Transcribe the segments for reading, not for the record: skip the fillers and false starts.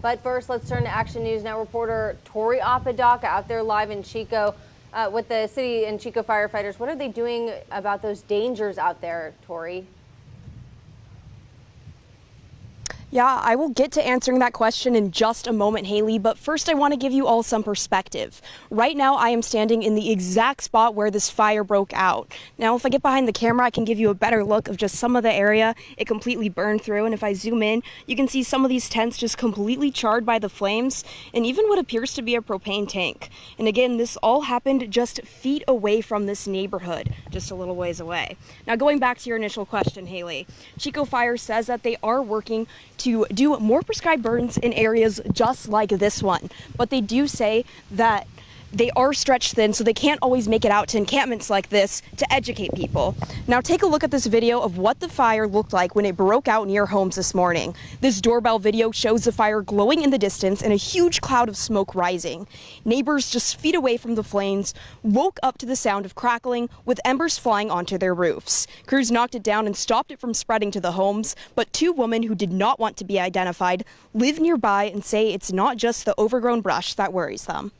But first, let's turn to Action News Now reporter Tori Apodaca out there live in Chico with the city and Chico firefighters. What are they doing about those dangers out there, Tori? Yeah, I will get to answering that question in just a moment, Haley, but first I want to give you all some perspective. Right now, I am standing in the exact spot where this fire broke out. Now, if I get behind the camera, I can give you a better look of just some of the area it completely burned through, and if I zoom in, you can see some of these tents just completely charred by the flames, and even what appears to be a propane tank. And again, this all happened just feet away from this neighborhood, just a little ways away. Now, going back to your initial question, Haley, Chico Fire says that they are working to do more prescribed burns in areas just like this one. But they do say that they are stretched thin, so they can't always make it out to encampments like this to educate people. Now take a look at this video of what the fire looked like when it broke out near homes this morning. This doorbell video shows the fire glowing in the distance and a huge cloud of smoke rising. Neighbors just feet away from the flames woke up to the sound of crackling with embers flying onto their roofs. Crews knocked it down and stopped it from spreading to the homes, but two women who did not want to be identified live nearby and say it's not just the overgrown brush that worries them.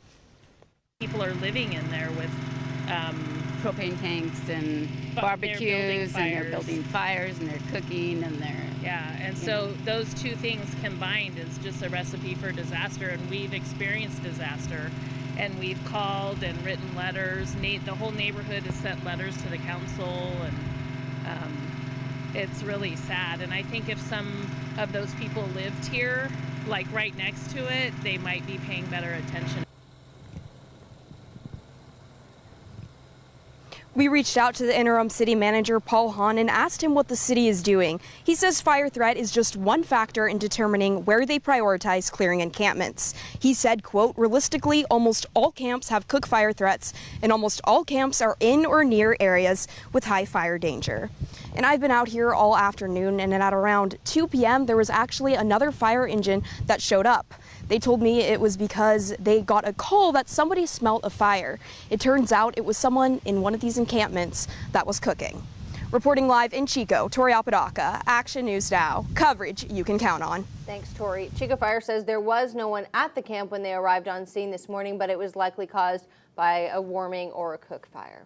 People are living in there with propane tanks and barbecues, and they're building fires, and they're cooking, and so those two things combined is just a recipe for disaster. And we've experienced disaster, and we've called and written letters. The whole neighborhood has sent letters to the council, and it's really sad. And I think if some of those people lived here, like right next to it, they might be paying better attention. We reached out to the interim city manager, Paul Hahn, and asked him what the city is doing. He says fire threat is just one factor in determining where they prioritize clearing encampments. He said, quote, realistically, almost all camps have cook fire threats, and almost all camps are in or near areas with high fire danger. And I've been out here all afternoon, and at around 2 p.m., there was actually another fire engine that showed up. They told me it was because they got a call that somebody smelled a fire. It turns out it was someone in one of these encampments that was cooking. Reporting live in Chico, Tori Apodaca, Action News Now. Coverage you can count on. Thanks, Tori. Chico Fire says there was no one at the camp when they arrived on scene this morning, but it was likely caused by a warming or a cook fire.